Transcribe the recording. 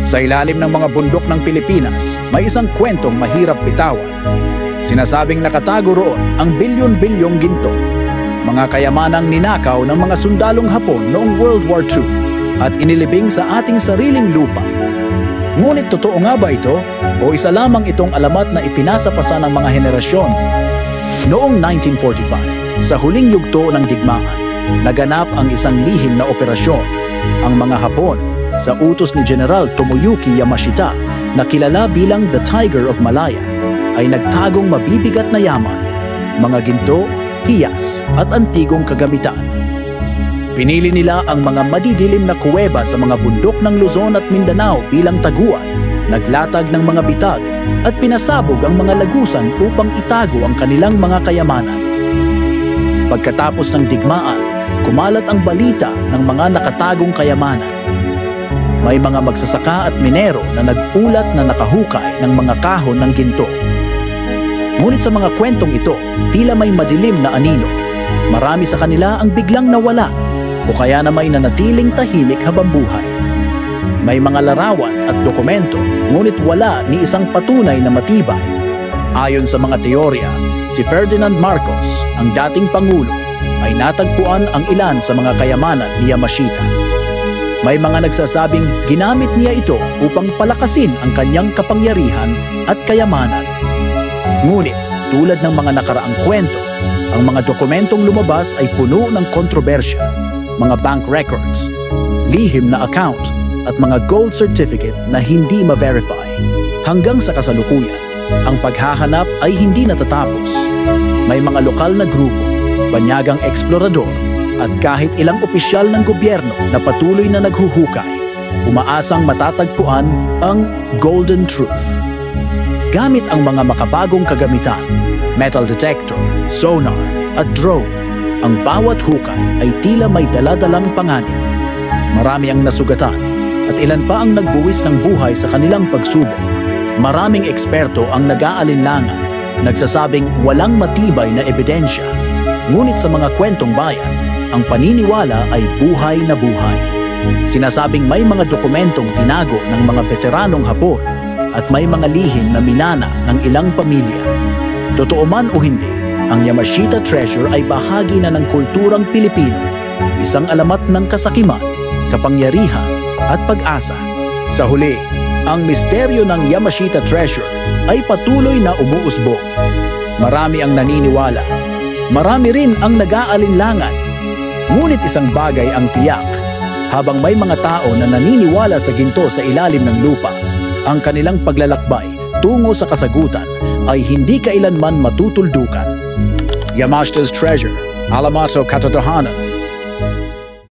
Sa ilalim ng mga bundok ng Pilipinas, may isang kwentong mahirap bitawan. Sinasabing nakatago roon ang bilyon-bilyong ginto, mga kayamanang ninakaw ng mga sundalong Hapon noong World War II at inilibing sa ating sariling lupa. Ngunit totoo nga ba ito o isa lamang itong alamat na ipinasa pa ng mga henerasyon? Noong 1945, sa huling yugto ng digmaan, naganap ang isang lihim na operasyon. Ang mga Hapon, sa utos ni General Tomoyuki Yamashita na kilala bilang The Tiger of Malaya, ay nagtagong mabibigat na yaman, mga ginto, hiyas at antigong kagamitan. Pinili nila ang mga madidilim na kuweba sa mga bundok ng Luzon at Mindanao bilang taguan, naglatag ng mga bitag at pinasabog ang mga lagusan upang itago ang kanilang mga kayamanan. Pagkatapos ng digmaan, kumalat ang balita ng mga nakatagong kayamanan. May mga magsasaka at minero na nag-ulat na nakahukay ng mga kahon ng ginto. Ngunit sa mga kwentong ito, tila may madilim na anino. Marami sa kanila ang biglang nawala o kaya na may nanatiling tahimik habang buhay. May mga larawan at dokumento, ngunit wala ni isang patunay na matibay. Ayon sa mga teorya, si Ferdinand Marcos, ang dating pangulo, ay natagpuan ang ilan sa mga kayamanan ni Yamashita. May mga nagsasabing ginamit niya ito upang palakasin ang kanyang kapangyarihan at kayamanan. Ngunit, tulad ng mga nakaraang kwento, ang mga dokumentong lumabas ay puno ng kontrobersya, mga bank records, lihim na account, at mga gold certificate na hindi ma-verify. Hanggang sa kasalukuyan, ang paghahanap ay hindi natatapos. May mga lokal na grupo, banyagang eksplorador, at kahit ilang opisyal ng gobyerno na patuloy na naghuhukay, umaasang matatagpuan ang Golden Truth. Gamit ang mga makabagong kagamitan, metal detector, sonar, at drone, ang bawat hukay ay tila may daladalang panganib. Marami ang nasugatan at ilan pa ang nagbuwis ng buhay sa kanilang pagsubok. Maraming eksperto ang nag-aalinlangan, nagsasabing walang matibay na ebidensya. Ngunit sa mga kwentong bayan, ang paniniwala ay buhay na buhay. Sinasabing may mga dokumentong tinago ng mga veteranong Hapon at may mga lihim na minana ng ilang pamilya. Totoo man o hindi, ang Yamashita Treasure ay bahagi na ng kulturang Pilipino, isang alamat ng kasakiman, kapangyarihan at pag-asa. Sa huli, ang misteryo ng Yamashita Treasure ay patuloy na umuusbong. Marami ang naniniwala, marami rin ang nag-aalinlangan. Ngunit isang bagay ang tiyak, habang may mga tao na naniniwala sa ginto sa ilalim ng lupa, ang kanilang paglalakbay tungo sa kasagutan ay hindi kailanman matutuldukan. Yamashita's Treasure, Alamato Katotohanan.